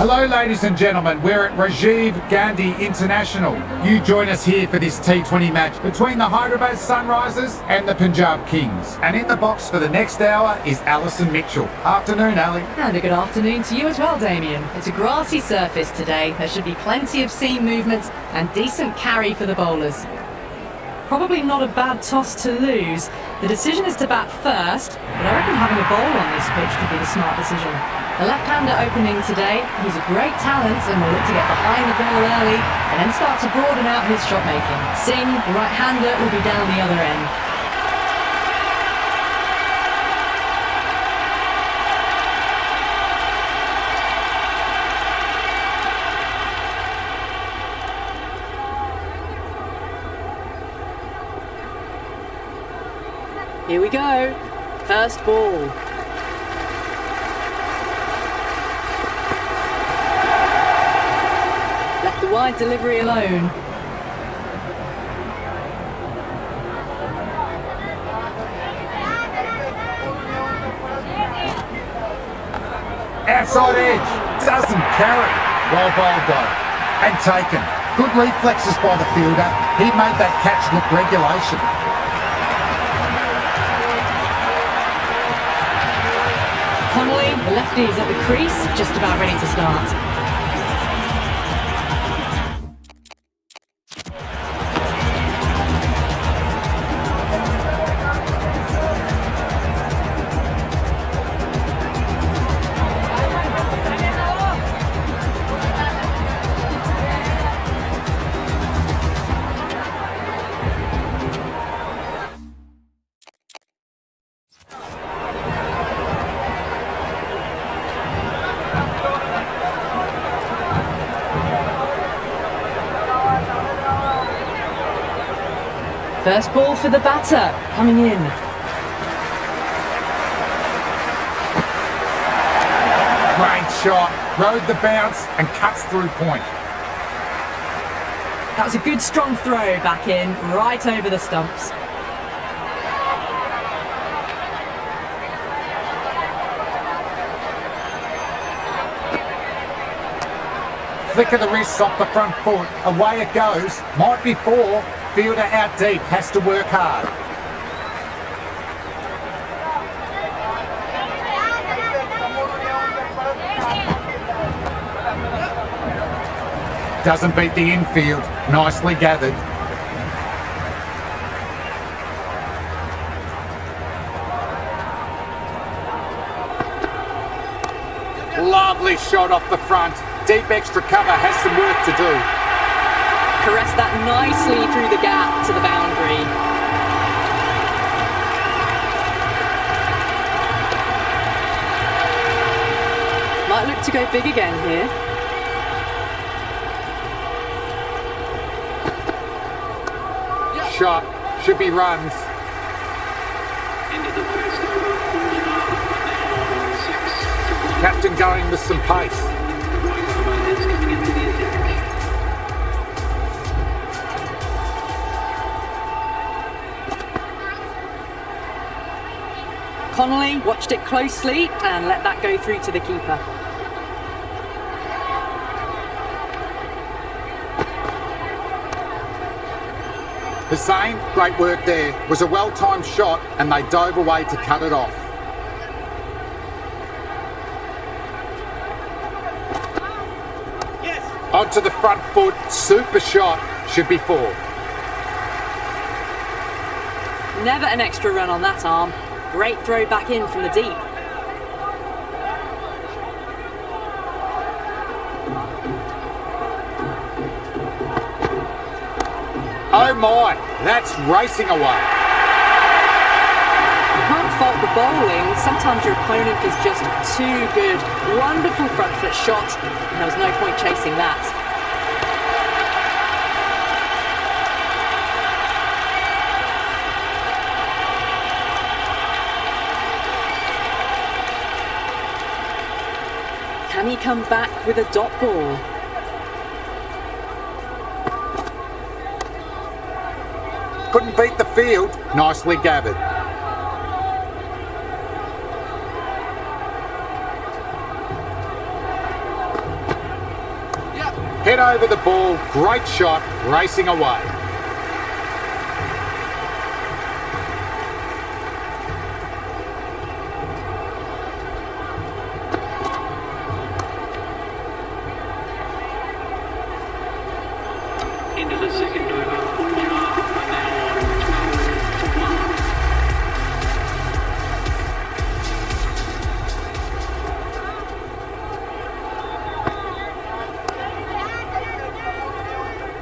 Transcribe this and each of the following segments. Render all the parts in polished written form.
Hello ladies and gentlemen, we're at Rajiv Gandhi International. You join us here for this T20 match between the Hyderabad SunRisers and the Punjab Kings. And in the box for the next hour is Alison Mitchell. Afternoon, Ali. And a good afternoon to you as well, Damien. It's a grassy surface today. There should be plenty of seam movement and decent carry for the bowlers. Probably not a bad toss to lose. The decision is to bat first, but I reckon having a bowl on this pitch could be the smart decision. The left-hander opening today, he's a great talent and will look to get behind the ball early and then start to broaden out his shot making. Singh, the right-hander, will be down the other end. Here we go. First ball. Left the wide delivery alone. Outside edge. Doesn't carry. Well bowled though. And taken. Good reflexes by the fielder. He made that catch look regulation. The lefty is at the crease, just about ready to start. First ball for the batter, coming in. Great shot, rode the bounce and cuts through point. That was a good strong throw back in, right over the stumps. Flick of the wrists off the front foot, away it goes, might be four. Fielder out deep, has to work hard. Doesn't beat the infield, nicely gathered. Lovely shot off the front. Deep extra cover, has some work to do. Caress that nicely through the gap to the boundary. Might look to go big again here. Shot, should be runs. Captain going with some pace. Connolly watched it closely and let that go through to the keeper. Hussain, great work there. Was a well-timed shot and they dove away to cut it off. Yes. Onto the front foot, super shot, should be four. Never an extra run on that arm. Great throw back in from the deep. Oh my, that's racing away. You can't fault the bowling. Sometimes your opponent is just too good. Wonderful front foot shot, and there was no point chasing that. Can he come back with a dot ball? Couldn't beat the field, nicely gathered. Head over the ball, great shot, racing away. Into the second over, Punjab are now on 12 for 1.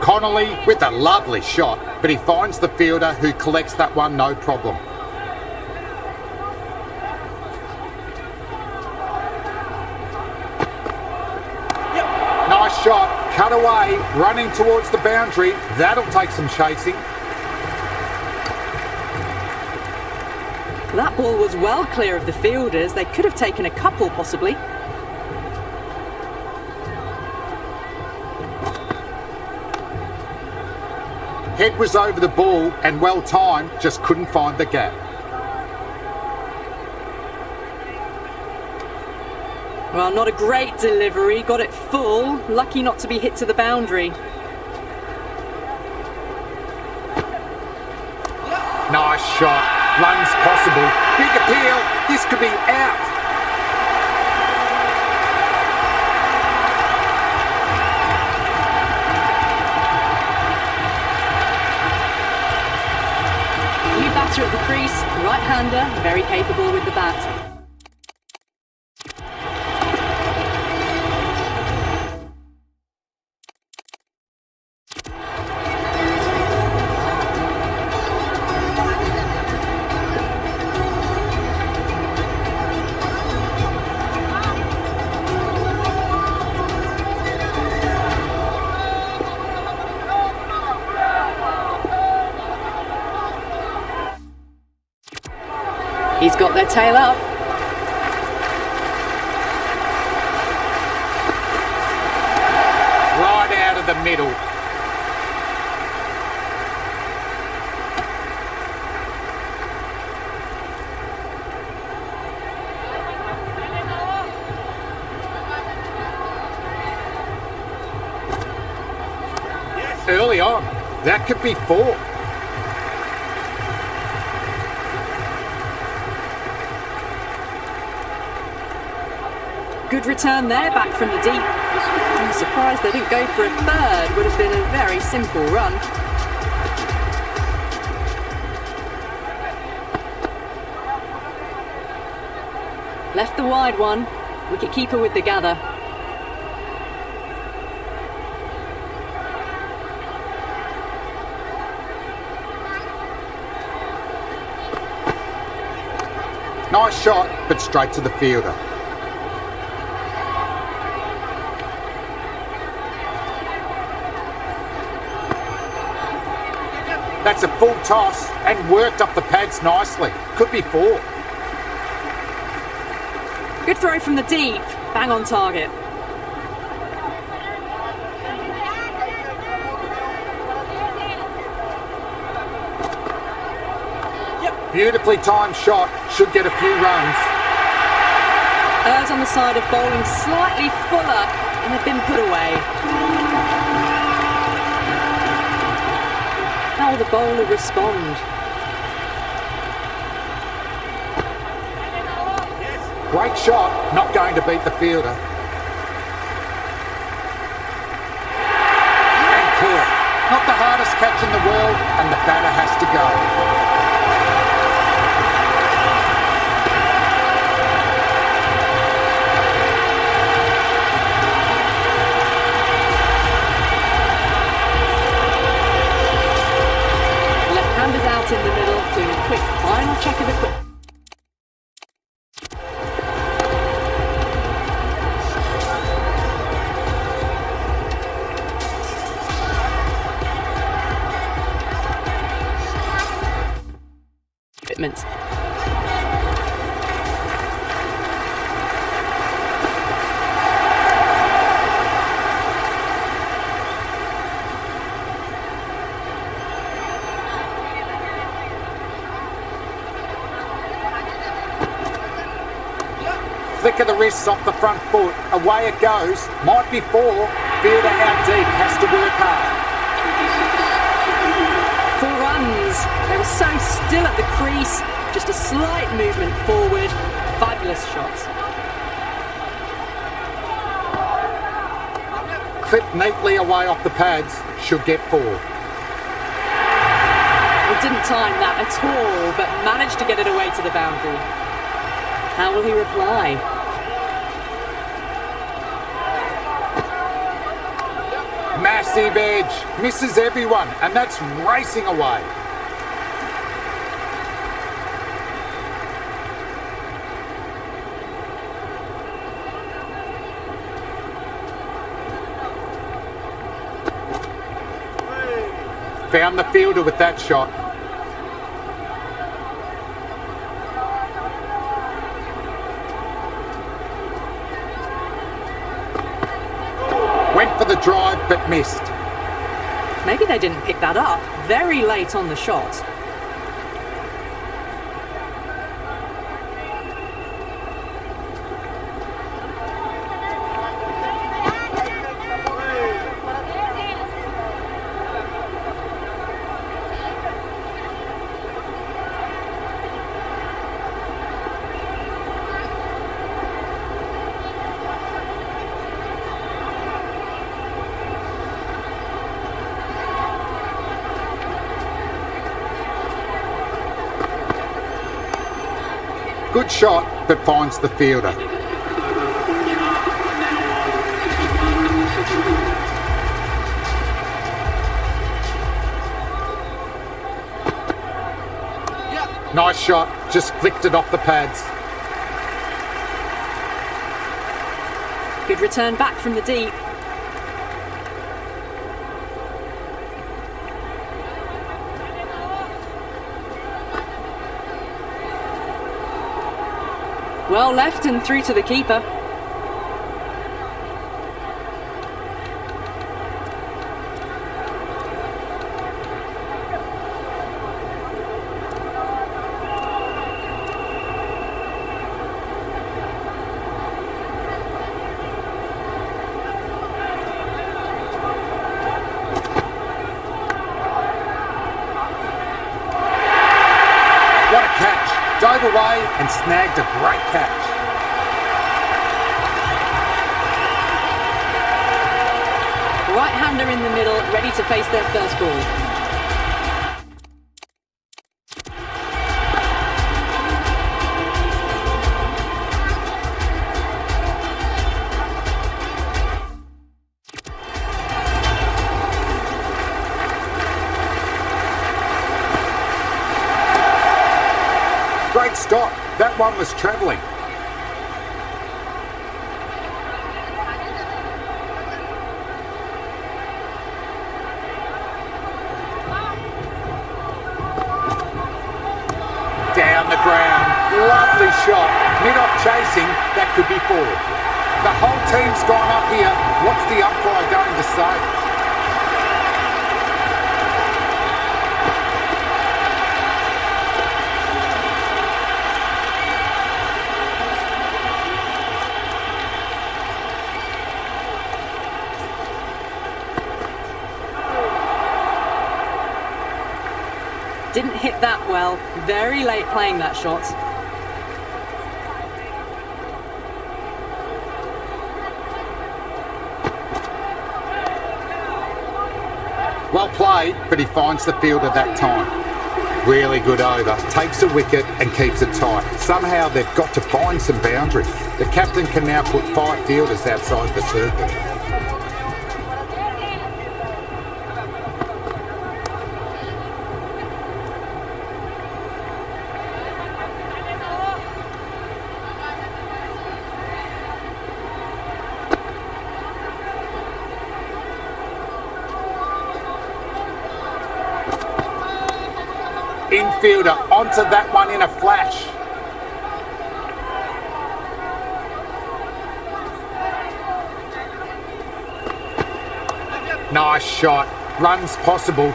Connolly with a lovely shot, but he finds the fielder who collects that one no problem. Nice shot, cut away, running towards the boundary. That'll take some chasing. That ball was well clear of the fielders. They could have taken a couple, possibly. Head was over the ball and well timed, just couldn't find the gap. Well, not a great delivery. Got it full. Lucky not to be hit to the boundary. Nice shot. Runs possible. Big appeal. This could be out. New batter at the crease. Right-hander. Very capable with the bat. He's got their tail up. Right out of the middle. Early on, that could be 4. Good return there, back from the deep. I'm surprised they didn't go for a third. Would have been a very simple run. Left the wide one. Wicket-keeper with the gather. Nice shot, but straight to the fielder. That's a full toss and worked up the pads nicely. Could be 4. Good throw from the deep. Bang on target. Beautifully timed shot. Should get a few runs. Errs on the side of bowling slightly fuller and have been put away. How will the bowler respond? Great shot, not going to beat the fielder. And caught. Not the hardest catch in the world, and the batter has to go. In the middle, doing a quick final check of equipment. Flick of the wrists off the front foot. Away it goes. Might be 4. fielder out deep has to work hard. 4 runs. They were so still at the crease. Just a slight movement forward. Fabulous shots. Clipped neatly away off the pads, should get 4. He didn't time that at all, but managed to get it away to the boundary. How will he reply? Massive edge, misses everyone, and that's racing away. Found the fielder with that shot. Went for the drive but missed. Maybe they didn't pick that up. Very late on the shot. Good shot, but finds the fielder. Nice shot, just flicked it off the pads. Good return back from the deep. Well left and through to the keeper. What a catch! Dove away and snagged a great catch. Right-hander in the middle, ready to face their first ball. Great stop. That one was travelling. Down the ground. Lovely shot. Mid-off chasing. That could be 4. The whole team's gone up here. What's the umpire going to say? Didn't hit that well. Very late playing that shot. Well played, but he finds the fielder that time. Really good over. Takes a wicket and keeps it tight. Somehow they've got to find some boundaries. The captain can now put 5 fielders outside the circle. Infielder onto that one in a flash. Nice shot. Runs possible.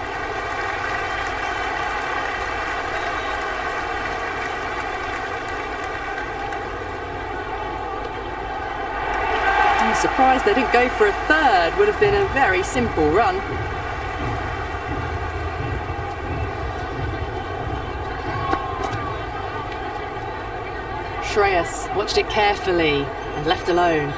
surprised they didn't go for a third. Would have been a very simple run. Shreyas watched it carefully and left alone.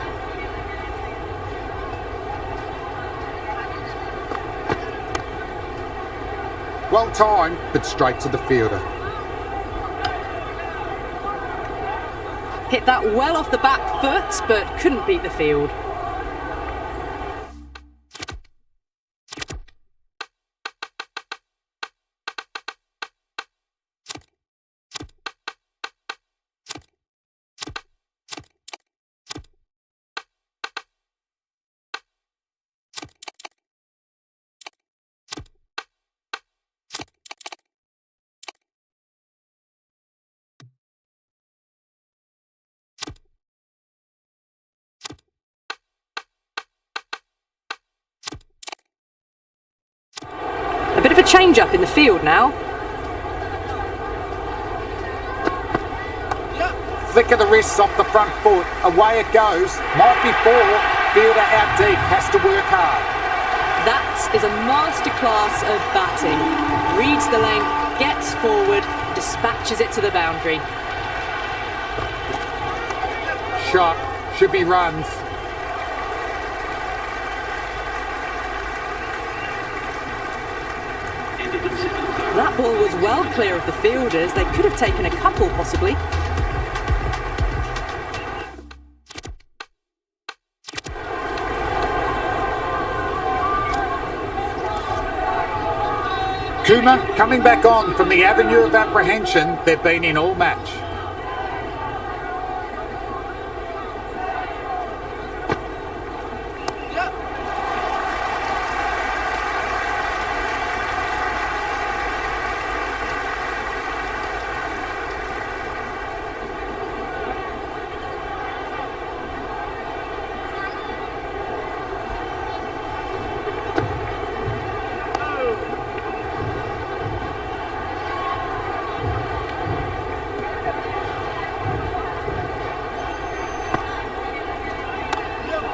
Well timed, but straight to the fielder. Hit that well off the back foot, but couldn't beat the field. A bit of a change-up in the field now. Flick of the wrists off the front foot, away it goes. Might be four, fielder out deep, has to work hard. That is a masterclass of batting. Reads the length, gets forward, dispatches it to the boundary. Shot, should be runs. That ball was well clear of the fielders. They could have taken a couple, possibly. Kuma coming back on from the avenue of apprehension they've been in all match.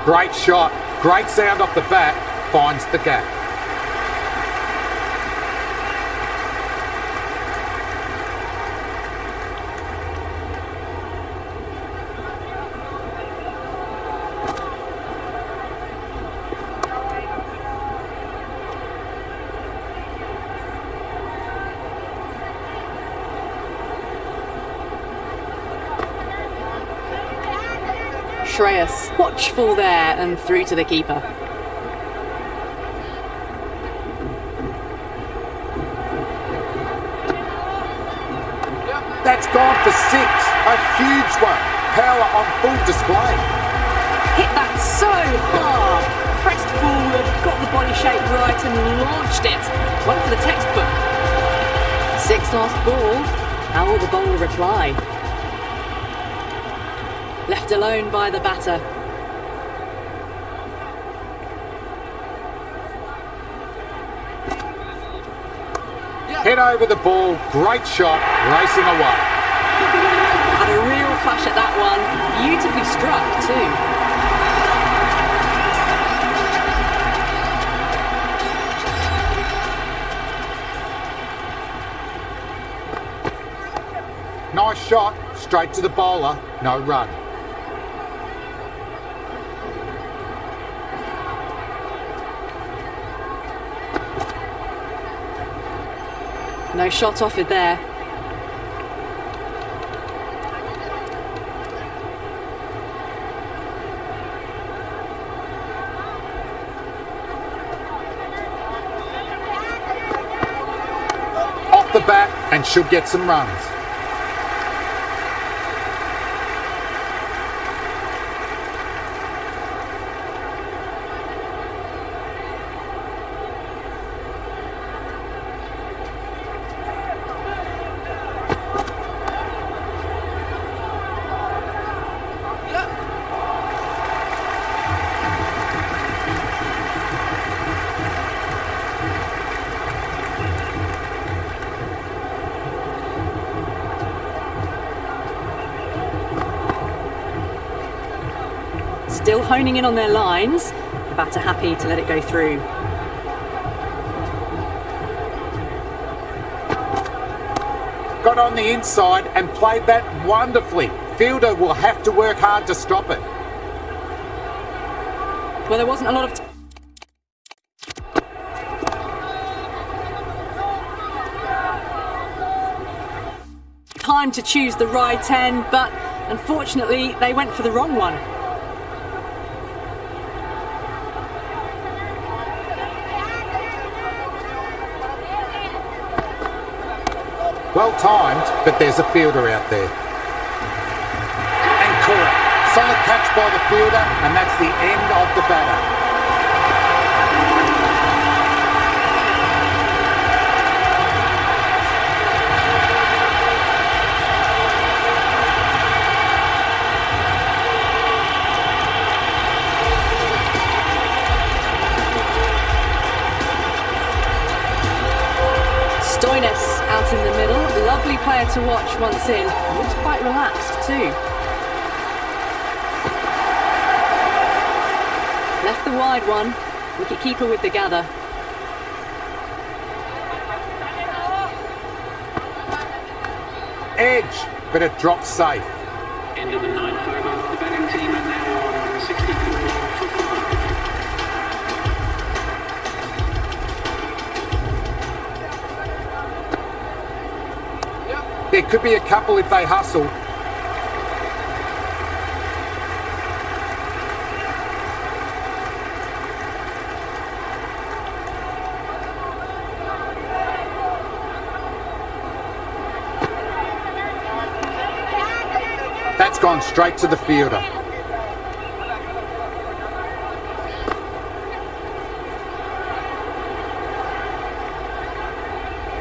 Great shot, great sound off the bat, finds the gap. Shreyas, watchful there and through to the keeper. That's gone for six, a huge one. Power on full display. Hit that so hard. Pressed forward, got the body shape right and launched it. One for the textbook. Six last ball. How will the bowler reply? Left alone by the batter. Head over the ball, great shot, racing away. Had a real flash at that one. Beautifully struck too. Nice shot, straight to the bowler, no run. No shot offered there. Off the bat and should get some runs. still honing in on their lines. The batter happy to let it go through. Got on the inside and played that wonderfully. Fielder will have to work hard to stop it. Well, there wasn't a lot of time to choose the right end, but unfortunately they went for the wrong one. Well timed, but there's a fielder out there. And caught. Solid catch by the fielder, and that's the end of the batter. Out in the middle, lovely player to watch once in. Looks quite relaxed too. Left the wide one, wicket-keeper with the gather. Edge, but it drops safe. End of the ninth over. The batting team are now on 64 for 5. There could be a couple if they hustle. That's gone straight to the fielder.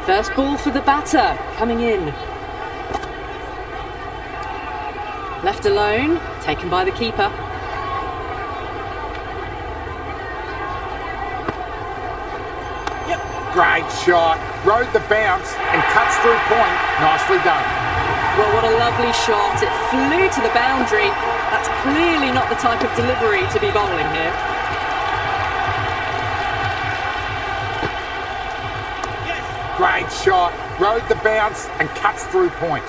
First ball for the batter, coming in. Left alone, taken by the keeper. Great shot. Rode the bounce and cuts through point. Nicely done. Well, what a lovely shot. It flew to the boundary. That's clearly not the type of delivery to be bowling here. Great shot. Rode the bounce and cuts through point.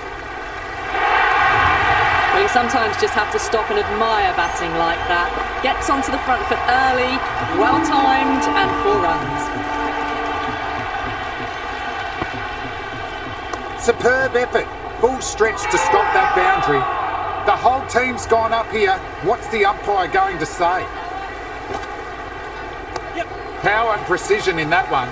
Well, you sometimes just have to stop and admire batting like that. Gets onto the front foot early, well timed, and 4 runs. Superb effort. Full stretch to stop that boundary. The whole team's gone up here. What's the umpire going to say? Power and precision in that one.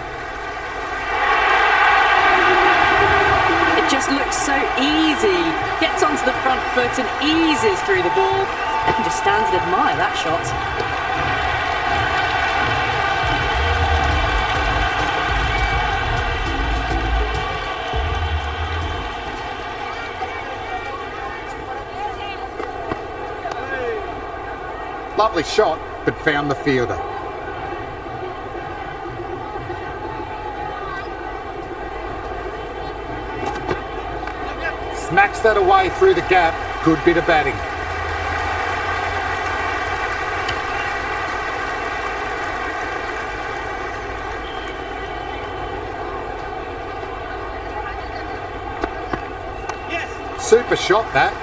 It just looks so easy. Gets onto the front foot and eases through the ball. You can just stand and admire that shot. Lovely shot, but found the fielder. Smacks that away through the gap. Good bit of batting. Super shot that.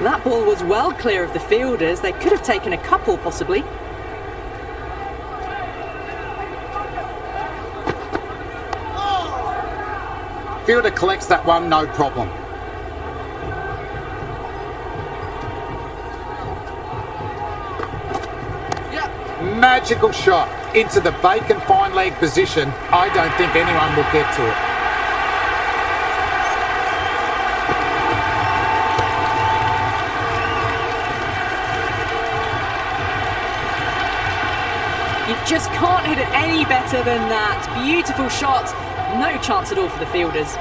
That ball was well clear of the fielders. They could have taken a couple possibly. Fielder collects that one, no problem. Magical shot into the vacant fine leg position. I don't think anyone will get to it. You just can't hit it any better than that. Beautiful shot. No chance at all for the fielders.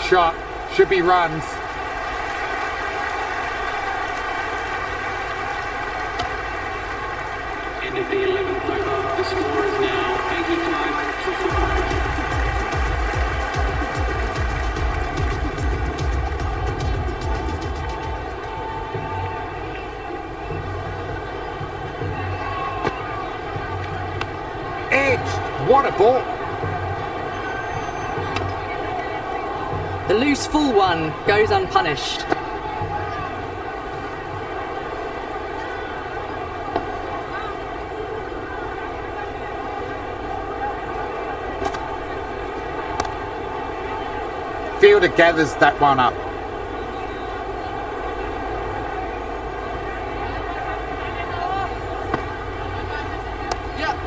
Shot. Should be runs. Ended the 11th over. The score is now 85 for 5. Edge, what a ball. The loose full one goes unpunished. Fielder gathers that one up.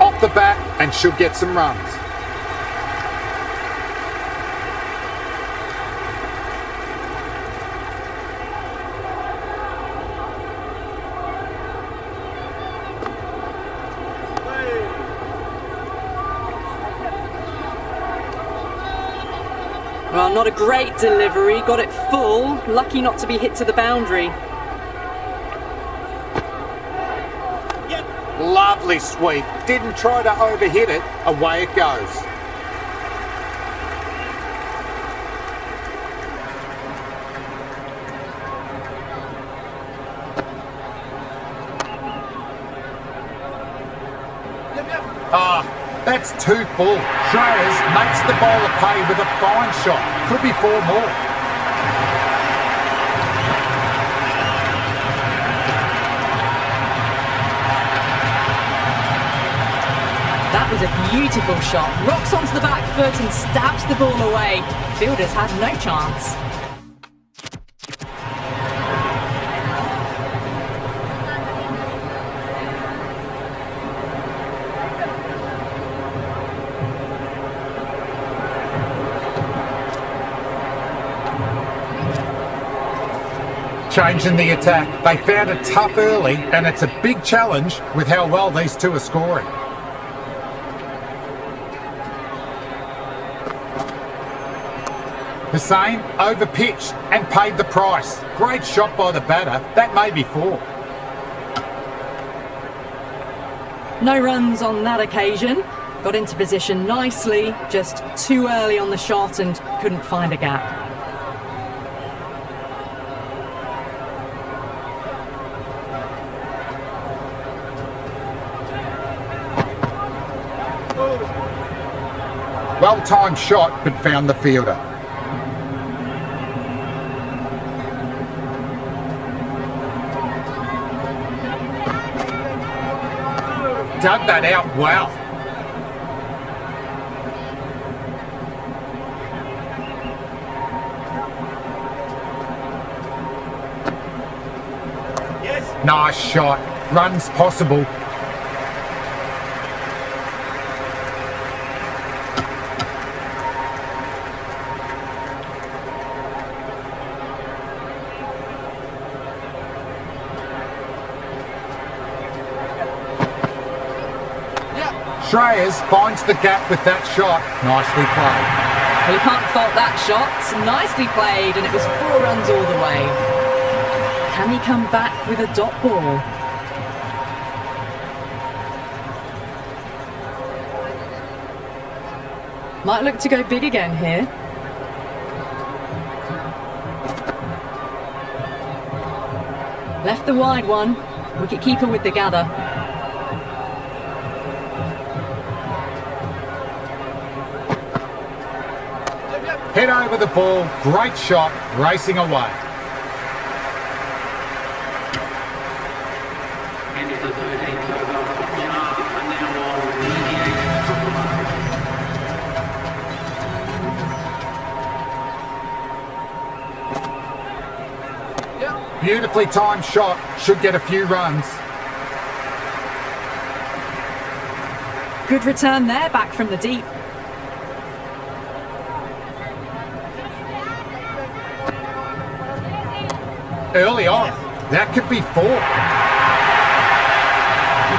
Off the bat and should get some runs. Well, not a great delivery, got it full, lucky not to be hit to the boundary. Lovely sweep. Didn't try to overhit it. Away it goes. That's 2 full. Shreyas makes the bowler pay with a fine shot. Could be 4 more. That was a beautiful shot. Rocks onto the back foot and stabs the ball away. Fielders had no chance. Changing the attack. They found it tough early, and it's a big challenge with how well these two are scoring. Hussain over-pitched and paid the price. Great shot by the batter. That may be 4. No runs on that occasion. Got into position nicely, just too early on the shot and couldn't find a gap. Well-timed shot, but found the fielder. Dug that out well. Yes. Nice shot. Runs possible. Shreyas finds the gap with that shot. Nicely played. Well, you can't fault that shot. Nicely played, and it was 4 runs all the way. Can he come back with a dot ball? Might look to go big again here. Left the wide one. Wicket-keeper with the gather. Head over the ball, great shot, racing away. End of the 13th over. Punjab are now on 88 for 5. Beautifully timed shot, should get a few runs. Good return there, back from the deep. Early on, that could be 4. You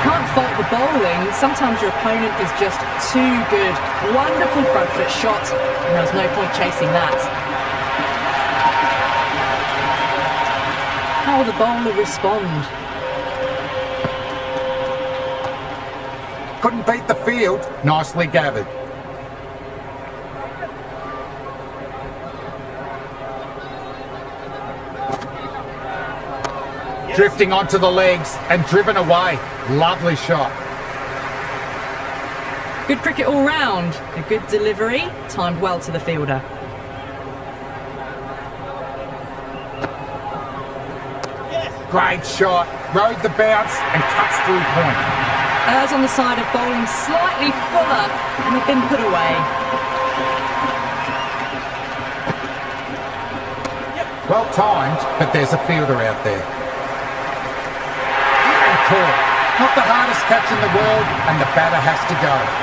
can't fault the bowling. Sometimes your opponent is just too good. Wonderful front foot shot, and there was no point chasing that. How will the bowler respond? couldn't beat the field. Nicely gathered. Drifting onto the legs and driven away. Lovely shot. Good cricket all round. A good delivery, timed well to the fielder. Great shot. Rode the bounce and cuts through point. Errs on the side of bowling slightly fuller and have been put away. Well timed, but there's a fielder out there. And caught. Not the hardest catch in the world, and the batter has to go.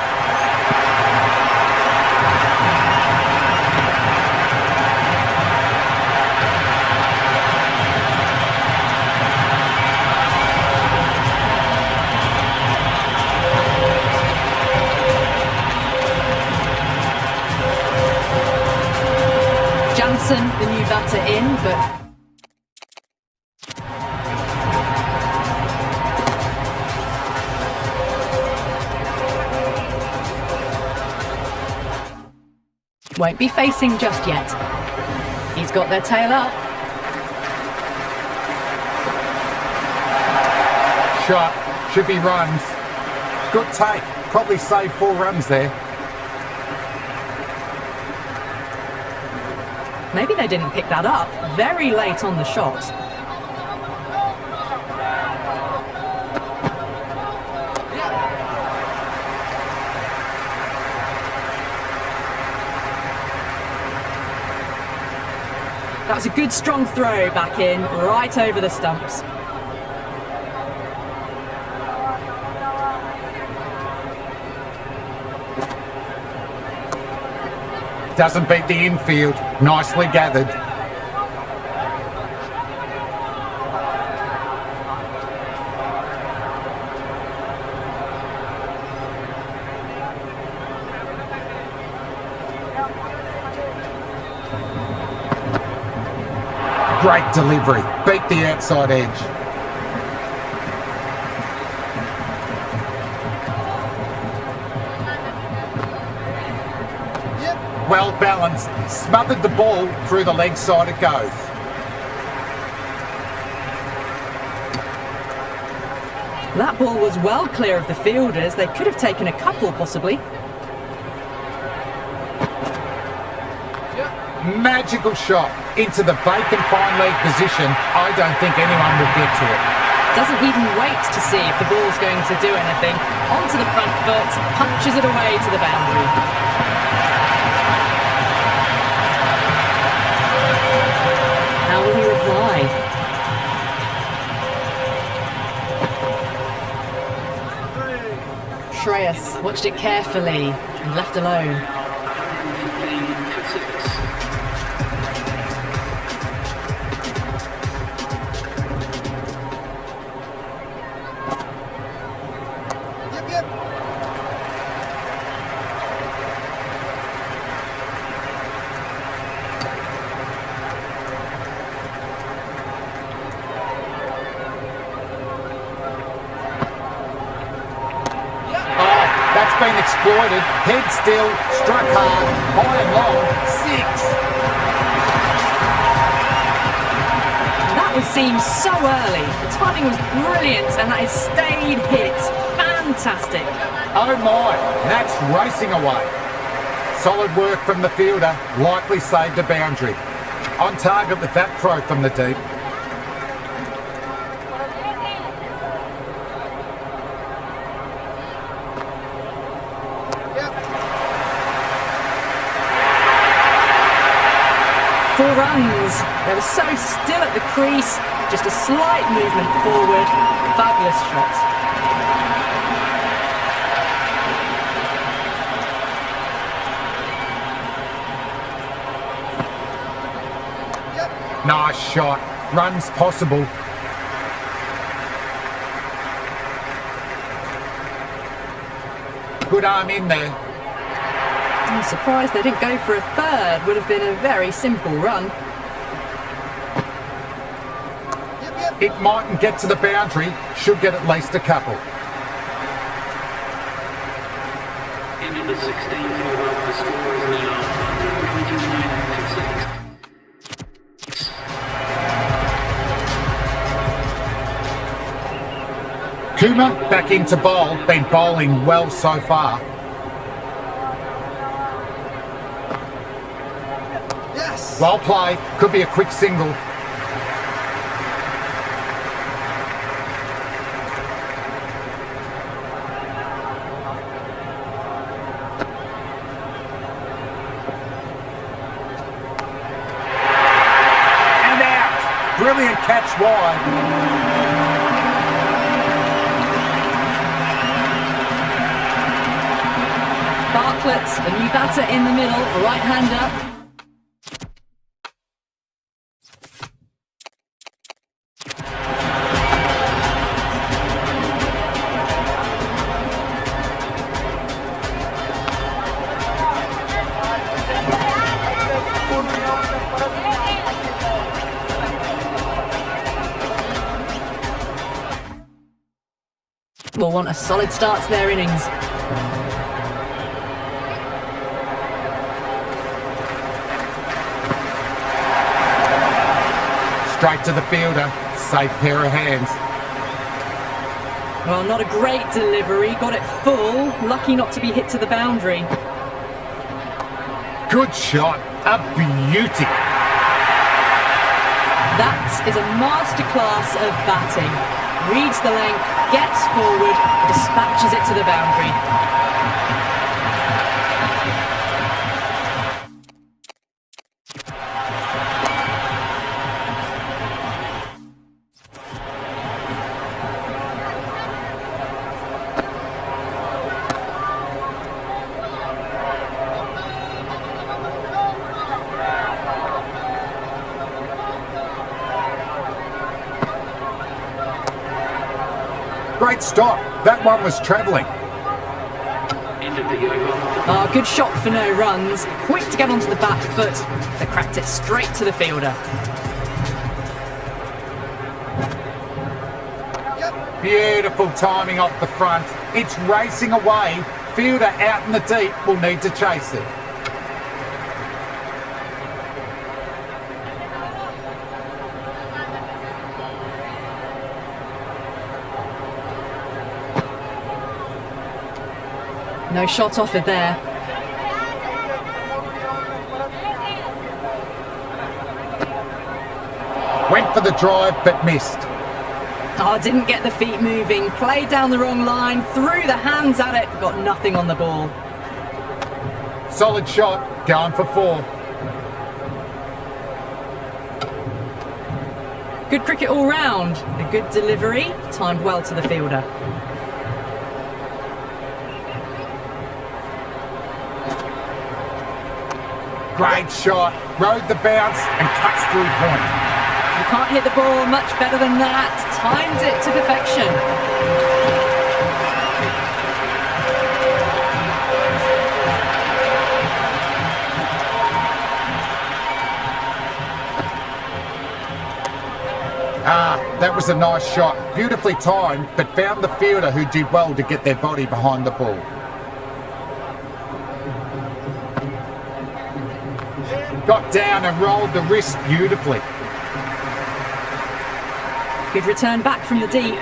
The new batter in, but won't be facing just yet. He's got their tail up. Shot. Should be runs. Good take. Probably save 4 runs there. Maybe they didn't pick that up very late on the shot. That was a good strong throw back in, right over the stumps. Doesn't beat the infield. Nicely gathered. Great delivery. Beat the outside edge. Well balanced, smothered the ball through the leg side it goes. That ball was well clear of the fielders. They could have taken a couple possibly. Magical shot into the vacant fine leg position. I don't think anyone will get to it. Doesn't even wait to see if the ball's going to do anything. Onto the front foot, punches it away to the boundary. How will he reply? Shreyas watched it carefully and left alone. That's been exploited. Head still, struck hard, high and long, 6. That was seen so early. The timing was brilliant and that is stayed hit. Fantastic. Oh my, that's racing away. Solid work from the fielder, likely saved a boundary. On target with that throw from the deep. Four runs. They were so still at the crease. Just a slight movement forward. Fabulous shot. Nice shot. Runs possible. Good arm in there. I'm surprised they didn't go for a third. Would have been a very simple run. It mightn't get to the boundary. Should get at least a couple. number 16 for the score is now 29 for 6. Kuma back into bowl, been bowling well so far. Yes! Well played, could be a quick single. And out! Brilliant catch wide. Bartlett, a new batter in the middle, right-hander. Will want a solid start to their innings. Straight to the fielder, safe pair of hands. Well, not a great delivery, got it full, lucky not to be hit to the boundary. Good shot, a beauty. That is a masterclass of batting. Reads the length, gets forward, dispatches it to the boundary. Great stop. That one was travelling. End of the over. Good shot for no runs. Quick to get onto the back foot. They cracked it straight to the fielder. Beautiful timing off the front. It's racing away. Fielder out in the deep will need to chase it. No shot offered there. Went for the drive but missed. Didn't get the feet moving. Played down the wrong line. Threw the hands at it. Got nothing on the ball. Solid shot. Going for 4. Good cricket all round. A good delivery. Timed well to the fielder. Great shot. Rode the bounce and cuts through point. You can't hit the ball much better than that. Timed it to perfection. That was a nice shot. Beautifully timed, but found the fielder who did well to get their body behind the ball. Got down and rolled the wrist beautifully. Good return back from the deep.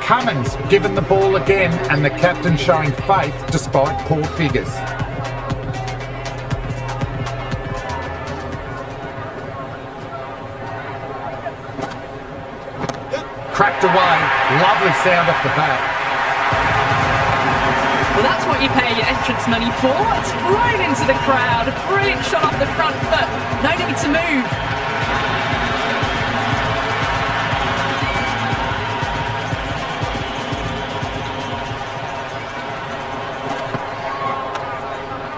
Cummins given the ball again and the captain showing faith despite poor figures. Cracked away, lovely sound off the bat. Well, that's what you pay your entrance money for. It's right into the crowd. A brilliant shot off the front foot. No need to move.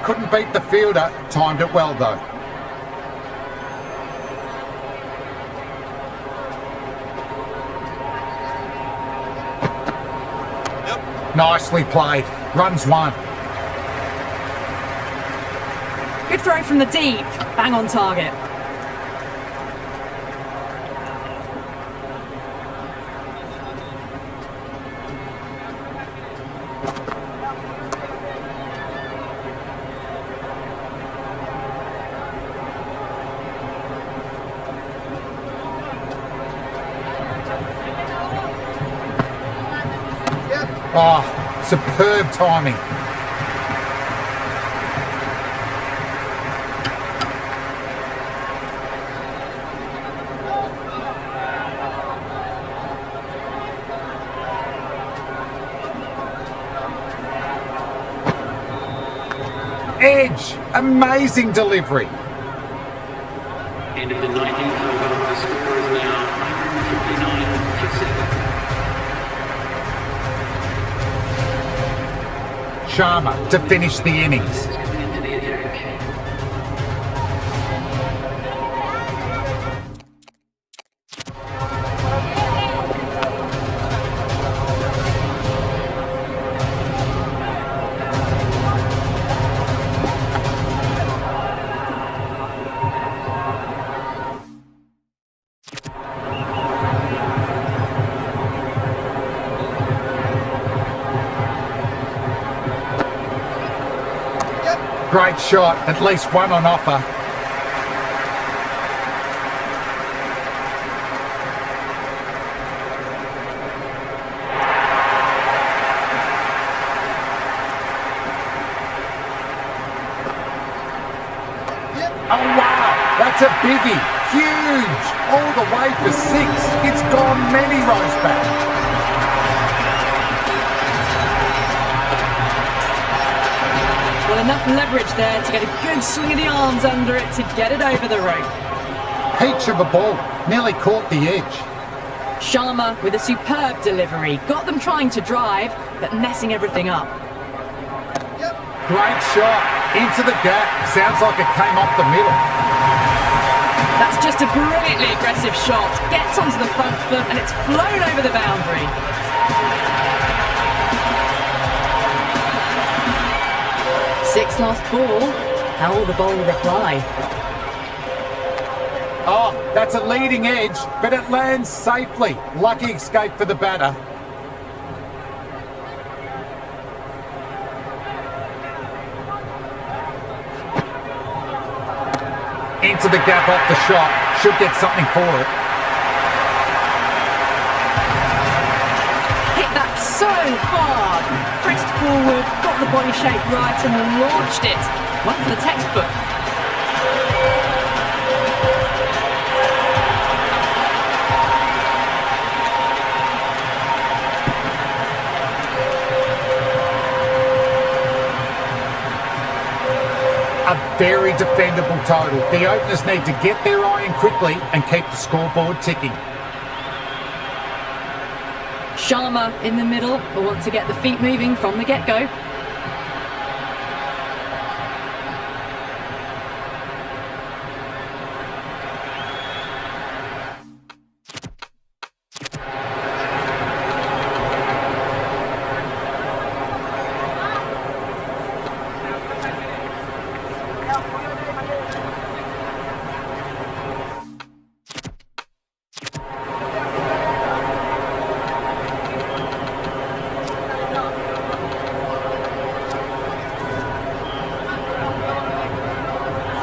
Couldn't beat the fielder, timed it well though. Nicely played. Runs 1. throw from the deep. Bang on target. Oh, superb timing. Edge, amazing delivery. End of the 19th over. The score is now 159 for 7. Sharma to finish the innings. Coming into the attack. Great shot, at least one on offer. Oh wow, that's a biggie, huge, all the way for 6. It's gone many rows back. Well, enough leverage there to get a good swing of the arms under it to get it over the rope. Peach of a ball, nearly caught the edge. Sharma with a superb delivery. Got them trying to drive, but messing everything up. Great shot, into the gap, sounds like it came off the middle. That's just a brilliantly aggressive shot. Gets onto the front foot and it's flown over the boundary. Sixth last ball. How will the bowler reply? Oh, that's a leading edge, but it lands safely. Lucky escape for the batter. Into the gap off the shot. Should get something for it. Hit that so hard. Pressed forward, got the body shape right and launched it. One for the textbook. A very defendable total. The openers need to get their eye in quickly and keep the scoreboard ticking. Sharma in the middle will want to get the feet moving from the get-go.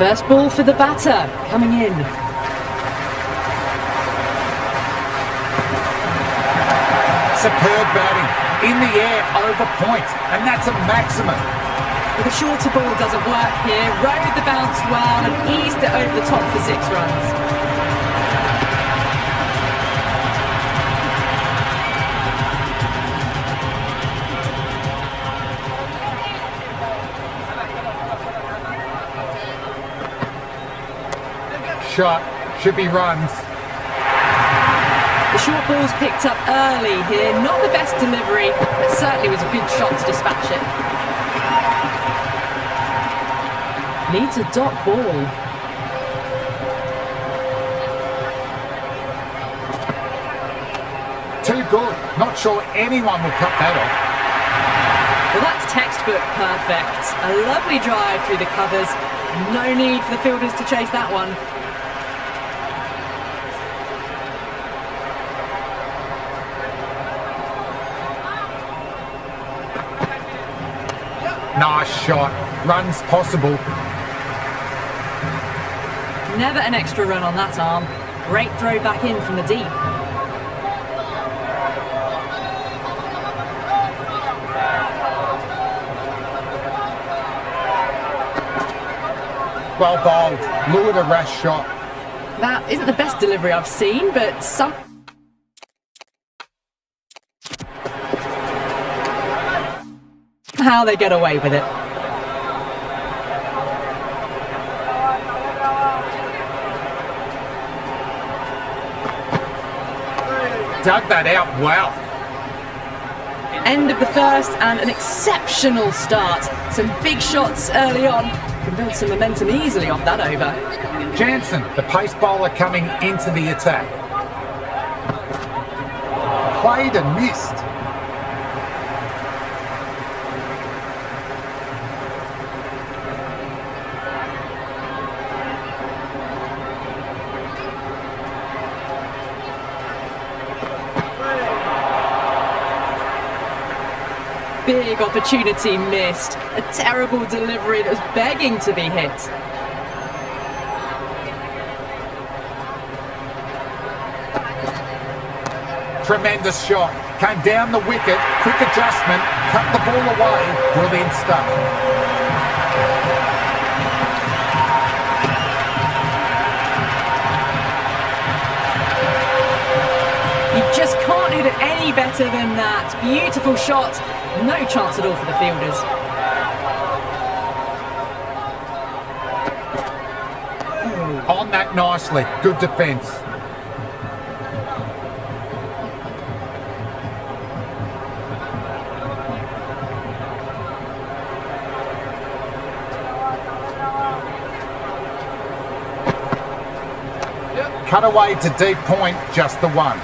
First ball for the batter, coming in. Superb batting. In the air, over point, and that's a maximum. But the shorter ball doesn't work here. Rode the bounce well and eased it over the top for 6 runs. Shot, should be runs. The short ball's picked up early here. Not the best delivery, but certainly was a good shot to dispatch it. Needs a dot ball. Too good. Not sure anyone will cut that off. Well, that's textbook perfect. A lovely drive through the covers. No need for the fielders to chase that one. Nice shot. Runs possible. Never an extra run on that arm. Great throw back in from the deep. Well bowled. Lured a rash shot. That isn't the best delivery I've seen, but how they get away with it. Dug that out well. End of the first and an exceptional start. Some big shots early on. Can build some momentum easily off that over. Jansen, the pace bowler, coming into the attack. Played and missed. Big opportunity missed. A terrible delivery that was begging to be hit. Tremendous shot. Came down the wicket. Quick adjustment. Cut the ball away. Brilliant stuff. You just can't hit it any better than that. Beautiful shot. No chance at all for the fielders. On that nicely. Good defence. Cut away to deep point, just the one.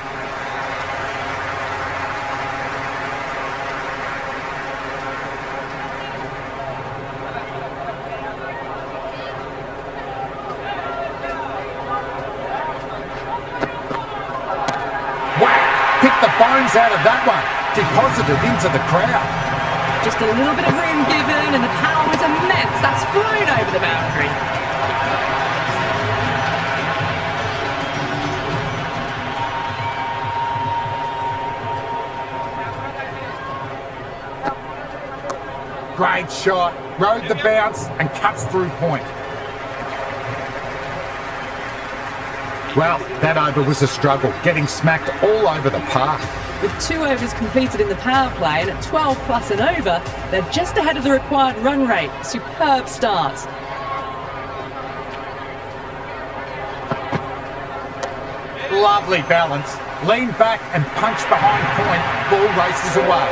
Whack! Picked the bones out of that one. Deposited into the crowd. Just a little bit of room given and the power was immense. That's flown over the boundary. Great shot, rode the bounce and cuts through point. Well, that over was a struggle, getting smacked all over the park. With 2 overs completed in the power play and at 12 plus and over, they're just ahead of the required run rate. Superb start. Lovely balance. Lean back and punch behind point. Ball races away.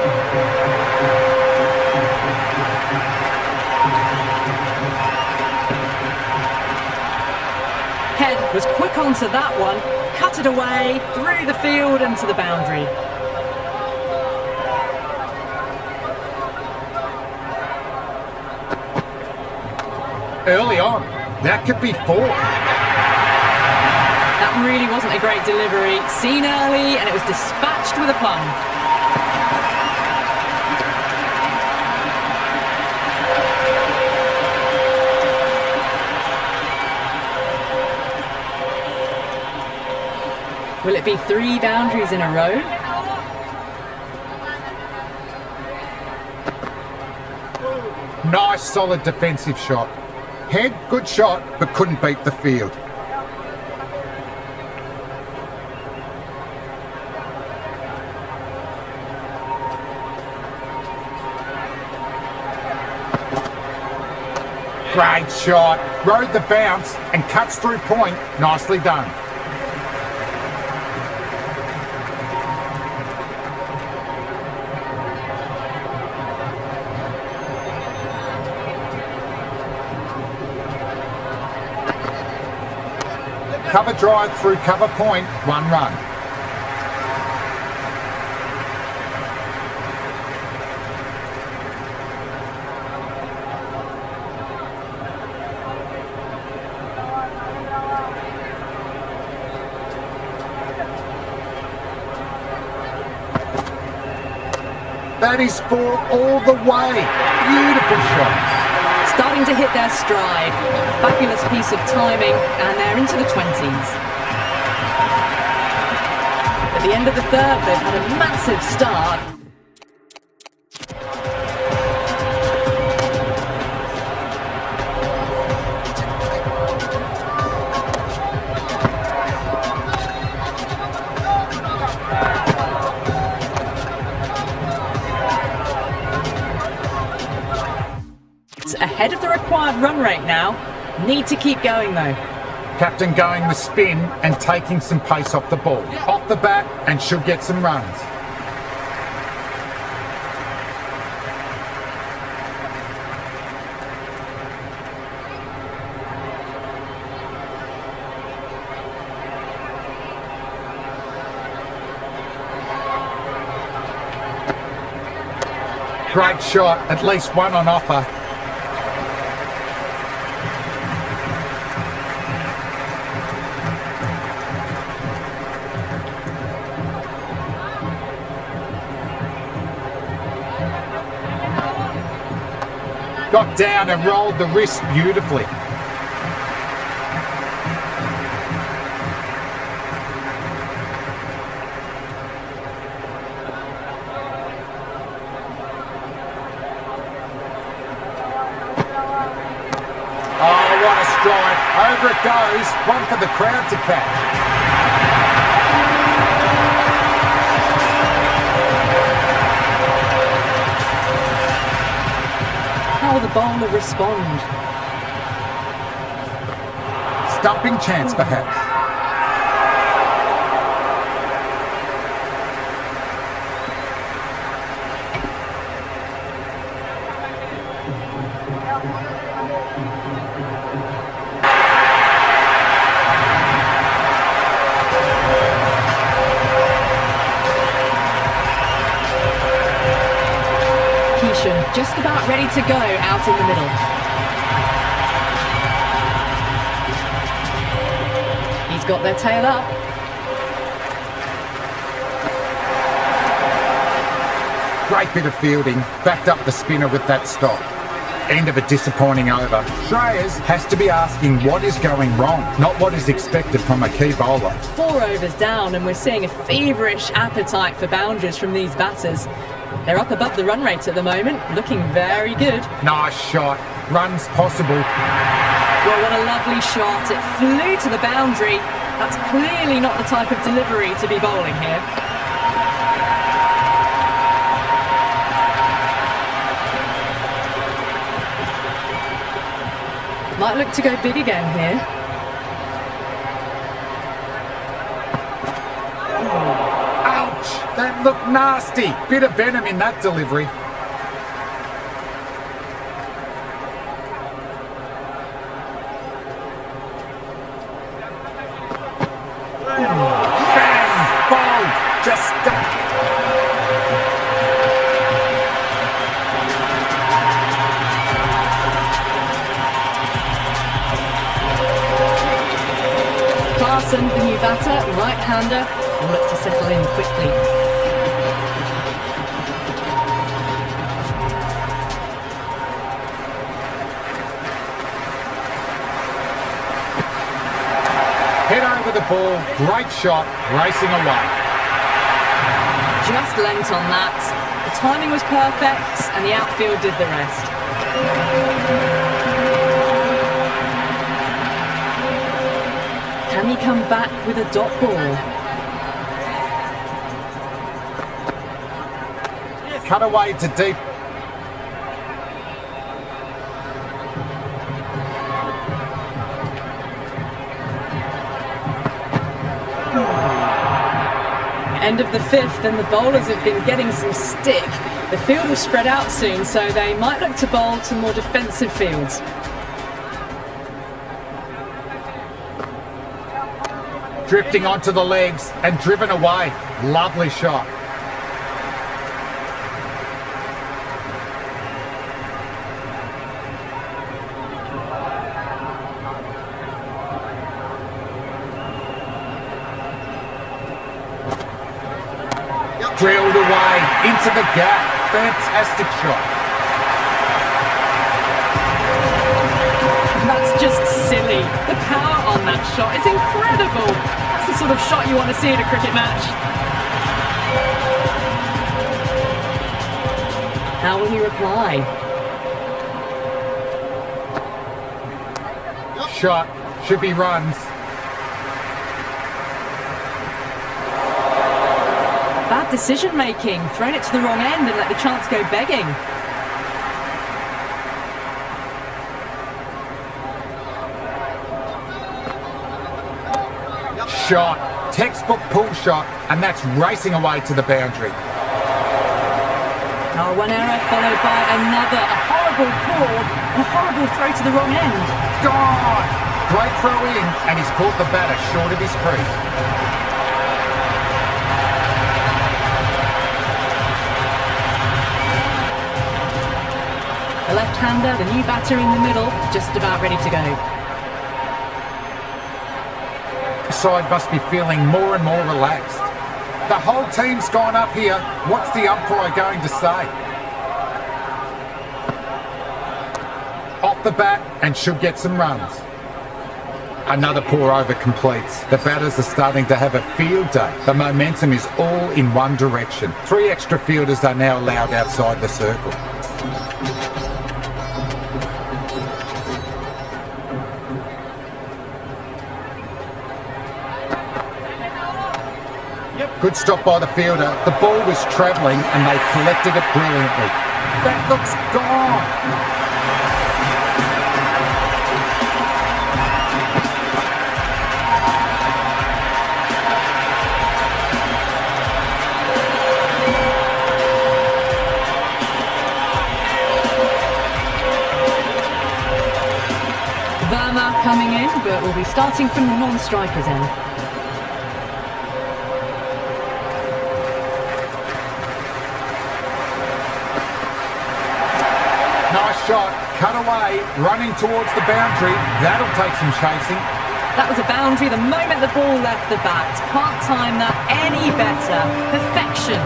Head was quick onto that one, cut it away, through the field and to the boundary. Early on, that could be 4. That really wasn't a great delivery. Seen early and it was dispatched with a plum. Will it be 3 boundaries in a row? Nice, solid defensive shot. Head, good shot, but couldn't beat the field. Great shot. Rode the bounce and cuts through point. Nicely done. Cover drive through cover point, 1 run. That is 4 all the way. Beautiful shot. Starting to hit their stride. Fabulous piece of timing, and they're into the 20s. At the end of the third, they've had a massive start. Ahead of the required run rate now. Need to keep going though. Captain going with spin and taking some pace off the ball. Off the bat and should get some runs. Great shot, at least one on offer. Got down and rolled the wrist beautifully. Oh, what a strike. Over it goes. One for the crowd to catch. How will the bowler respond? Stumping chance, perhaps. Just about ready to go out in the middle. He's got their tail up. Great bit of fielding. Backed up the spinner with that stop. End of a disappointing over. Shreyas has to be asking what is going wrong, not what is expected from a key bowler. 4 overs down and we're seeing a feverish appetite for boundaries from these batters. They're up above the run rate at the moment, looking very good. Nice shot. Runs possible. Well, what a lovely shot. It flew to the boundary. That's clearly not the type of delivery to be bowling here. Might look to go big again here. That looked nasty. Bit of venom in that delivery. Bang! Bold! Just stuck. Clarkson, the new batter, right-hander, will look to settle in quickly. Head over the ball, great shot, racing away. Just lent on that. The timing was perfect and the outfield did the rest. Can he come back with a dot ball? Cut away to deep. End of the 5th and the bowlers have been getting some stick. The field will spread out soon, so they might look to bowl to more defensive fields. Drifting onto the legs and driven away. Lovely shot. Drilled away into the gap. Fantastic shot. That's just silly. The power on that shot is incredible. That's the sort of shot you want to see in a cricket match. How will he reply? Shot. Should be runs. Bad decision making. Thrown it to the wrong end and let the chance go begging. Shot. Textbook pull shot, and that's racing away to the boundary. Oh, one error followed by another. A horrible call. A horrible throw to the wrong end. Gone! Great throw in, and he's caught the batter short of his crease. The left-hander, the new batter in the middle, just about ready to go. The side must be feeling more and more relaxed. The whole team's gone up here. What's the umpire going to say? Off the bat and should get some runs. Another poor over completes. The batters are starting to have a field day. The momentum is all in one direction. 3 extra fielders are now allowed outside the circle. Good stop by the fielder. The ball was travelling and they collected it brilliantly. That looks gone. Verma coming in, but will be starting from the non-strikers end. Nice shot, cut away, running towards the boundary. That'll take some chasing. That was a boundary the moment the ball left the bat. Can't time that any better. Perfection.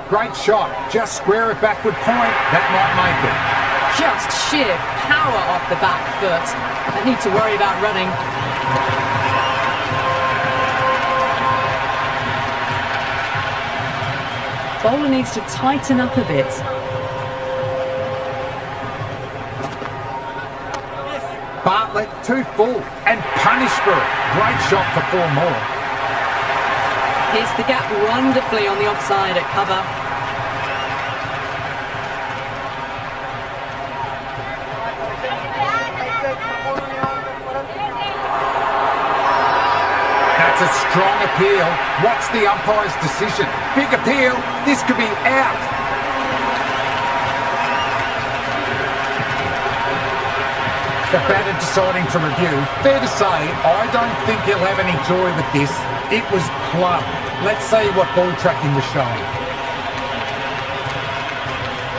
Great shot, just square it backward point. That might make it. Just sheer power off the back foot. Don't need to worry about running. Bowler needs to tighten up a bit. Bartlett, 2 full, and punish for it. Great shot for 4 more. Hits the gap wonderfully on the offside at cover. That's a strong appeal. What's the umpire's decision? Big appeal. This could be out. The batter deciding to review. Fair to say, I don't think he'll have any joy with this. It was plumb. Let's see what ball tracking was showing.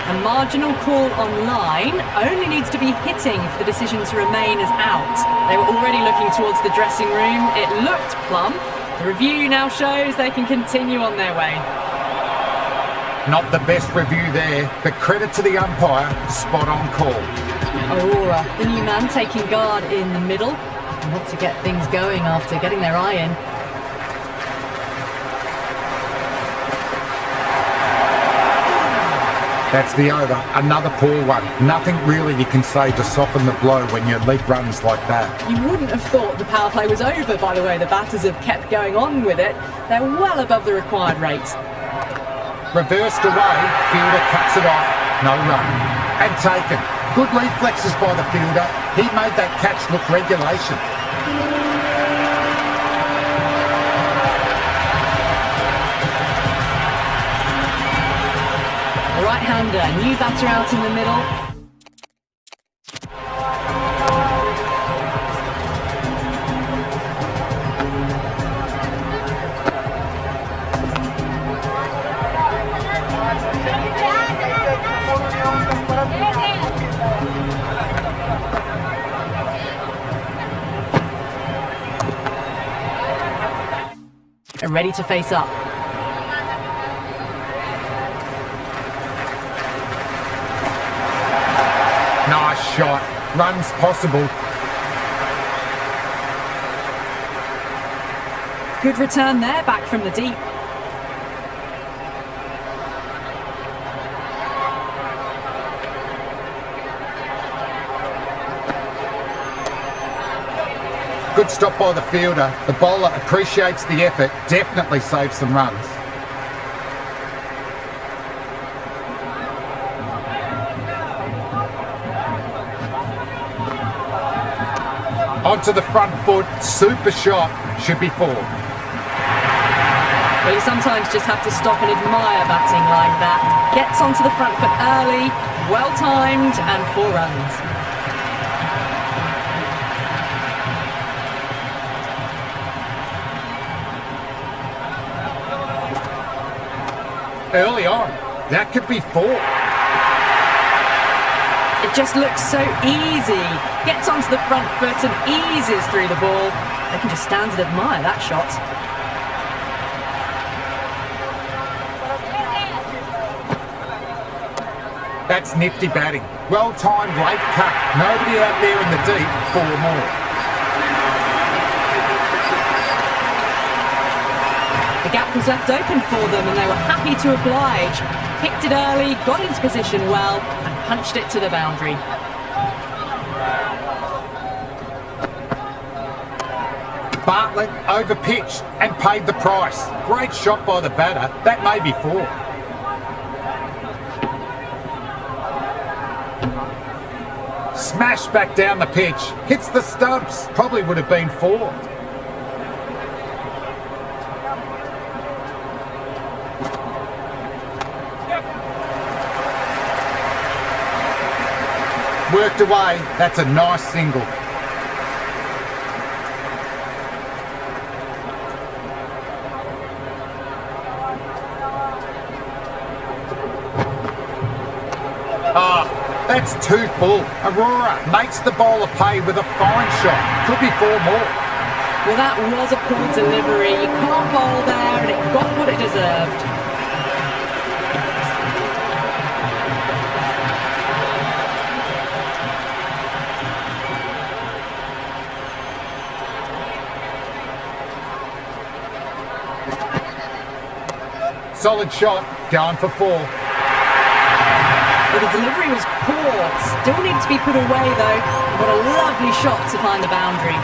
A marginal call on line only needs to be hitting for the decision to remain as out. They were already looking towards the dressing room. It looked plumb. The review now shows they can continue on their way. Not the best review there, but credit to the umpire, spot on call. Aurora, the new man taking guard in the middle. Not to get things going after getting their eye in. That's the over. Another poor one. Nothing really you can say to soften the blow when you lead runs like that. You wouldn't have thought the power play was over, by the way. The batters have kept going on with it. They're well above the required rates. Reversed away, fielder cuts it off. No run. And taken. Good reflexes by the fielder. He made that catch look regulation. Right-hander, new batter out in the middle. are ready to face up. Nice shot. Runs possible. Good return there, back from the deep. Good stop by the fielder. The bowler appreciates the effort, definitely saves some runs. Onto the front foot, super shot, should be 4. Well, you sometimes just have to stop and admire batting like that. Gets onto the front foot early, well timed, and 4 runs. Early on, that could be 4. It just looks so easy. Gets onto the front foot and eases through the ball. They can just stand and admire that shot. That's nifty batting. Well-timed late cut. Nobody out there in the deep, 4 more. The gap was left open for them and they were happy to oblige. Picked it early, got into position well, and punched it to the boundary. Bartlett over-pitched and paid the price. Great shot by the batter. That may be 4. Smash back down the pitch. Hits the stumps. Probably would have been 4. Worked away. That's a nice single. That's 2 full. Aurora makes the bowler pay with a fine shot. Could be 4 more. Well, that was a poor delivery. You can't bowl there and it got what it deserved. Solid shot, going for 4. Well, the delivery was poor. Still needed to be put away though. What a lovely shot to find the boundary.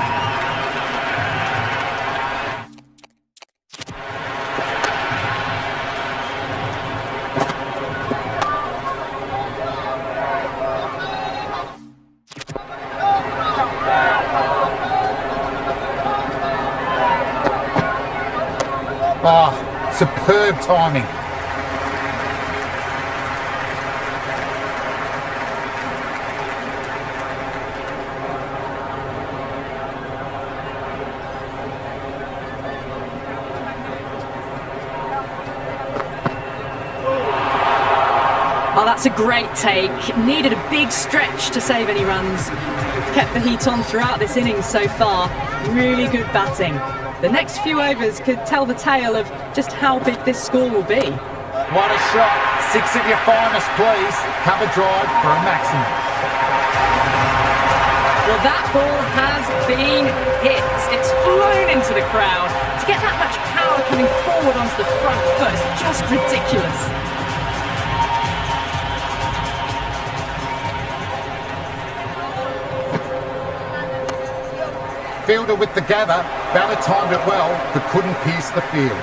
Superb timing. Oh, that's a great take. Needed a big stretch to save any runs. Kept the heat on throughout this innings so far. Really good batting. The next few overs could tell the tale of just how big this score will be. What a shot. 6 of your finest, please. Cover drive for a maximum. Well, that ball has been hit. It's flown into the crowd. To get that much power coming forward onto the front foot is just ridiculous. Fielder with the gather. Batter timed it well, but couldn't pierce the field.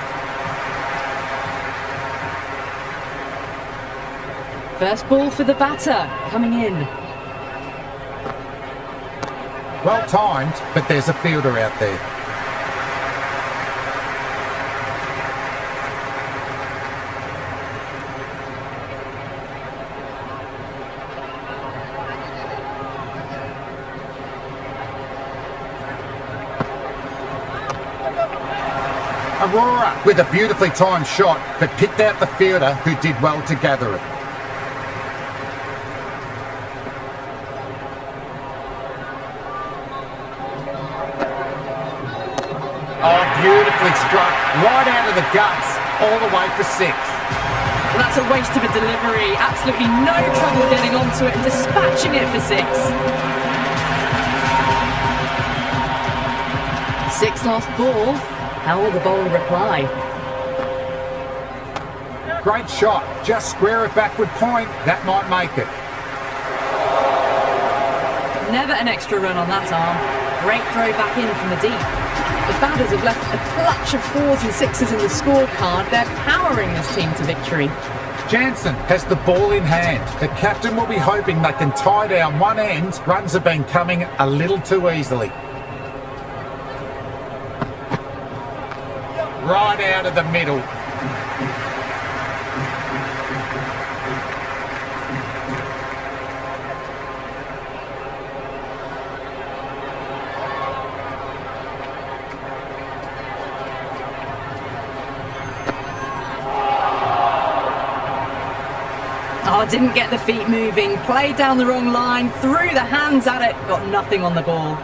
First ball for the batter, coming in. Well timed, but there's a fielder out there. Aurora with a beautifully timed shot, but picked out the fielder who did well to gather it. Oh, Beautifully struck, right out of the guts, all the way for 6. Well, that's a waste of a delivery. Absolutely no trouble getting onto it and dispatching it for 6. 6 lost ball. How will the bowler reply? Great shot, just square it backward point, that might make it. Never an extra run on that arm. Great throw back in from the deep. The batters have left a clutch of 4s and 6s in the scorecard. They're powering this team to victory. Jansen has the ball in hand. The captain will be hoping they can tie down one end. Runs have been coming a little too easily. Right out of the middle. Oh, didn't get the feet moving, played down the wrong line, threw the hands at it, got nothing on the ball.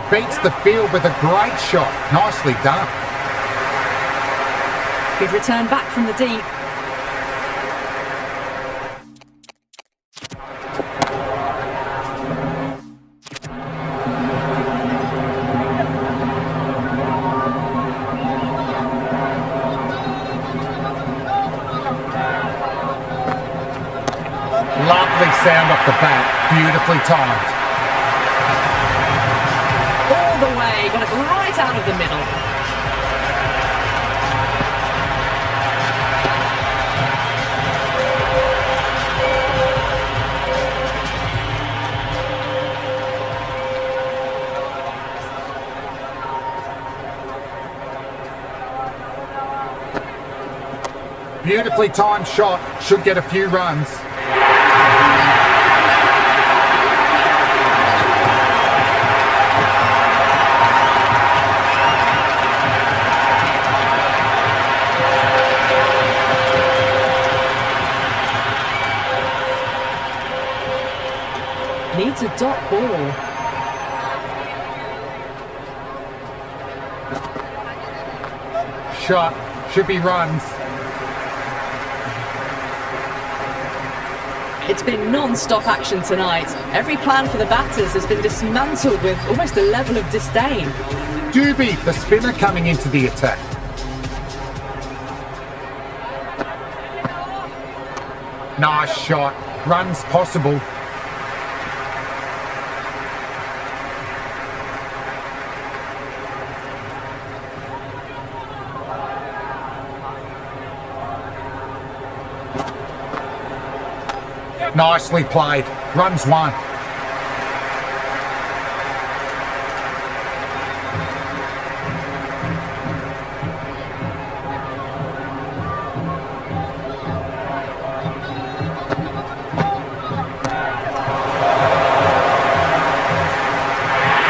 Beats the field with a great shot. Nicely done. Good return back from the deep. Lovely sound off the bat. Beautifully timed. All the way, got it right out of the middle. Beautifully timed shot. Should get a few runs. Needs a dot ball. Shot. Should be runs. It's been non-stop action tonight. Every plan for the batters has been dismantled with almost a level of disdain. Doobie, the spinner, coming into the attack. Nice shot. Runs possible. Nicely played. Runs 1.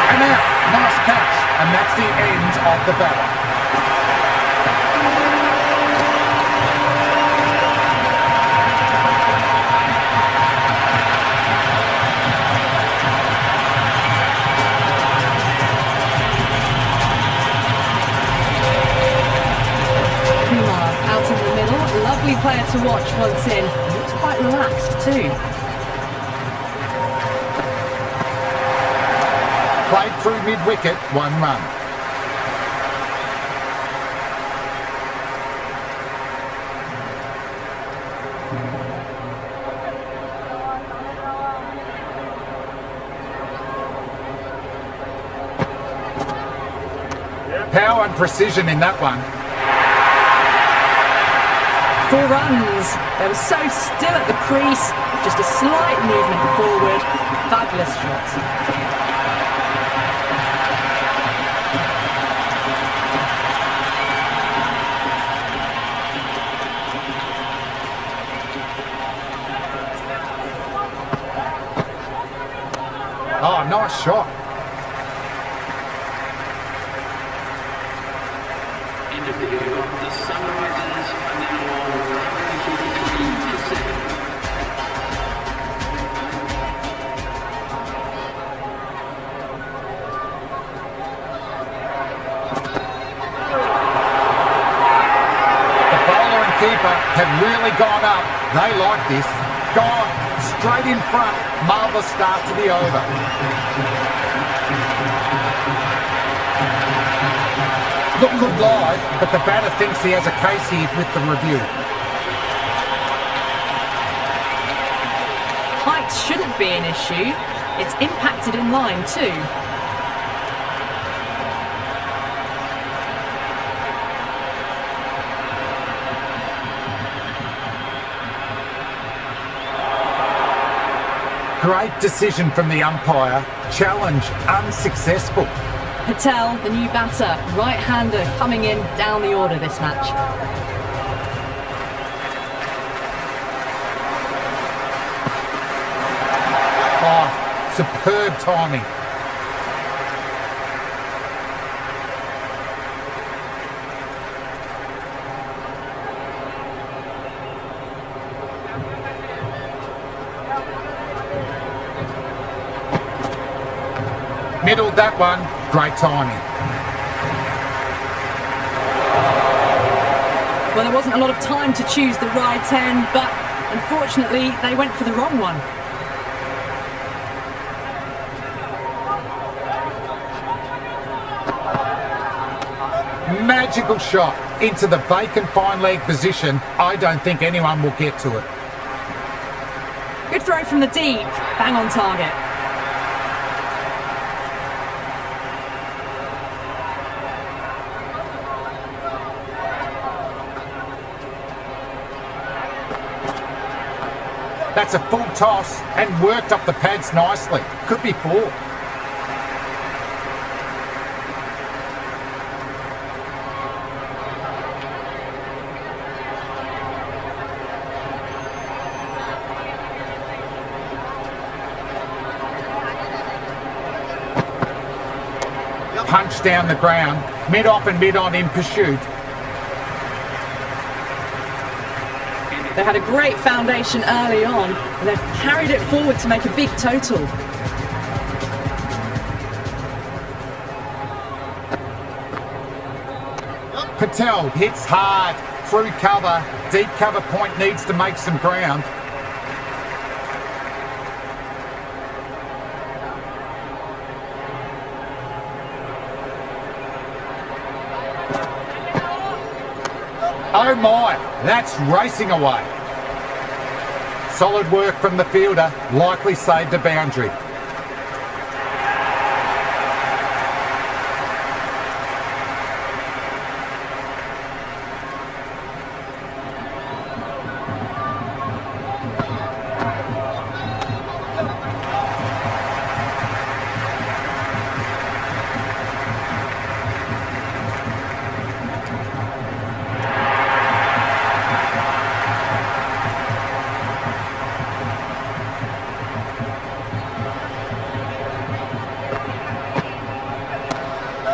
And out. Nice catch. And that's the end of the battle. Lovely player to watch once in. He looks quite relaxed too. Played through mid-wicket, 1 run. Power and precision in that one. 4 runs. They were so still at the crease. Just a slight movement forward. Fabulous shot. Oh, nice shot. End of the over. The SunRisers are now on 143 for 7. keeper have really gone up. They like this. Gone straight in front. Marvellous start to the over. Look good live, but the batter thinks he has a case here with the review. Height shouldn't be an issue. It's impacted in line too. Great decision from the umpire. Challenge unsuccessful. Patel, the new batter, right-hander coming in down the order this match. Oh, superb timing. Middled that one. Great timing. Well, there wasn't a lot of time to choose the right end, but unfortunately they went for the wrong one. Magical shot into the vacant fine leg position. I don't think anyone will get to it. Good throw from the deep, bang on target. That's a full toss and worked up the pads nicely. Could be 4. Punch down the ground, mid-off and mid-on in pursuit. They had a great foundation early on, and they've carried it forward to make a big total. Patel hits hard, through cover, deep cover point needs to make some ground. Oh my, that's racing away. Solid work from the fielder, likely saved a boundary.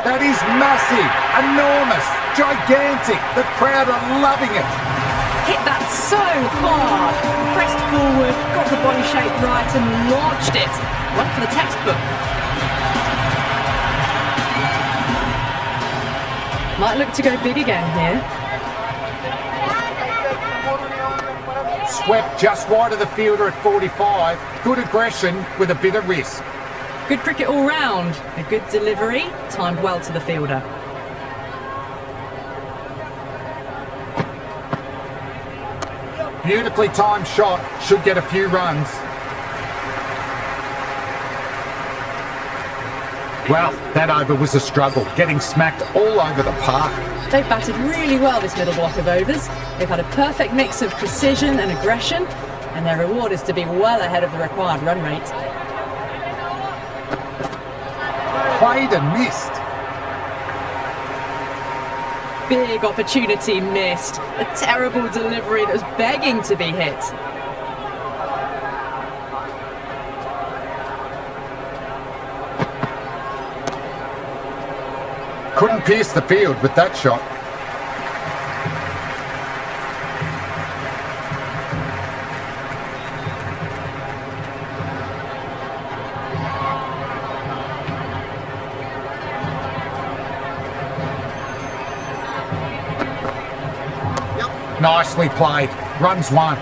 That is massive, enormous, gigantic. The crowd are loving it. Hit that so hard. Pressed forward, got the body shape right and launched it. Went for the textbook. Might look to go big again here. Swept just wide of the fielder at 45. Good aggression with a bit of risk. Good cricket all round. A good delivery, timed well to the fielder. Beautifully timed shot, should get a few runs. Well, that over was a struggle, getting smacked all over the park. They've batted really well this middle block of overs. They've had a perfect mix of precision and aggression, and their reward is to be well ahead of the required run rate. Played and missed. Big opportunity missed. A terrible delivery that was begging to be hit. Couldn't pierce the field with that shot. Nicely played. Runs one.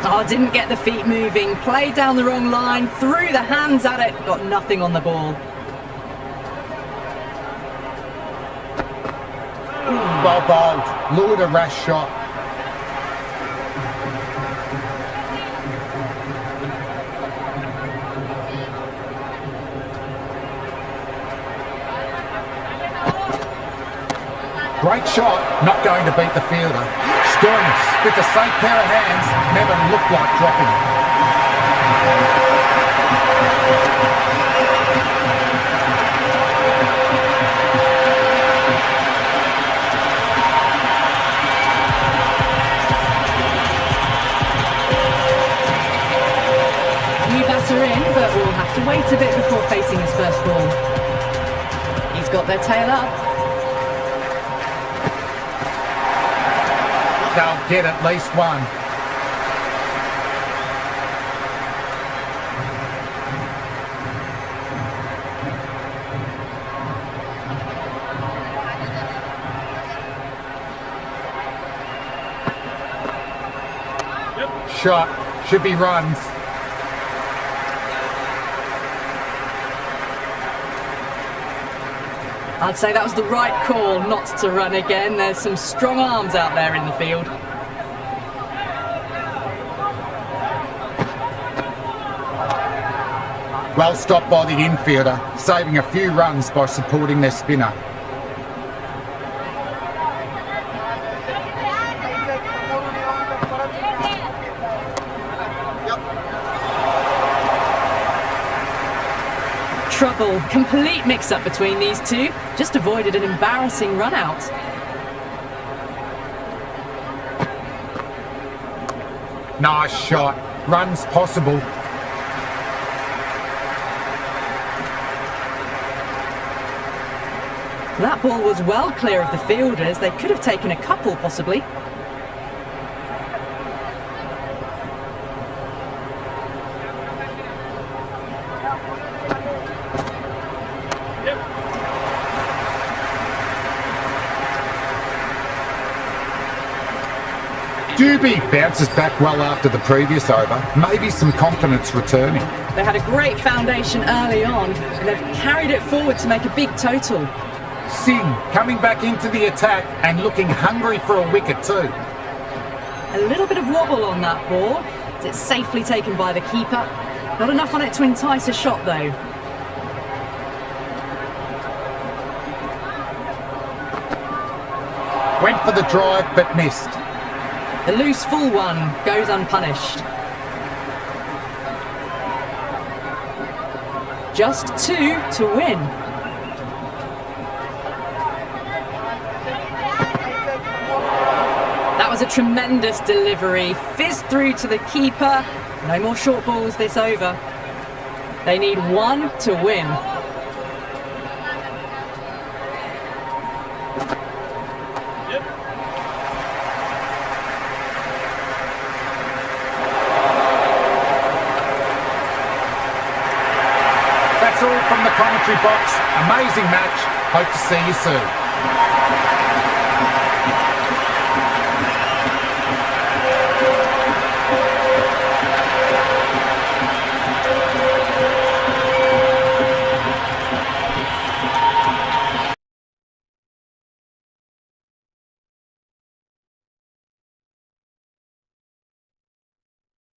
Oh, didn't get the feet moving, played down the wrong line, threw the hands at it, got nothing on the ball. Well bowled. Lured a rash shot. Great shot, not going to beat the fielder. Stormus, with a safe pair of hands, never looked like dropping. New batter in, but will have to wait a bit before facing his first ball. He's got their tail up. They'll get at least one. Shot. Should be runs. I'd say that was the right call not to run again. There's some strong arms out there in the field. Well stopped by the infielder, saving a few runs by supporting their spinner. Trouble, complete mix-up between these two. Just avoided an embarrassing run-out. Nice shot. Runs possible. That ball was well clear of the fielders. They could have taken a couple, possibly. Doobie bounces back well after the previous over. Maybe some confidence returning. They had a great foundation early on, and they've carried it forward to make a big total. Singh coming back into the attack and looking hungry for a wicket too. A little bit of wobble on that ball. It's safely taken by the keeper. Not enough on it to entice a shot though. Went for the drive but missed. The loose full one goes unpunished. Just two to win. That was a tremendous delivery. Fizzed through to the keeper. No more short balls this over. They need one to win. That's all from the commentary box. Amazing match. Hope to see you soon.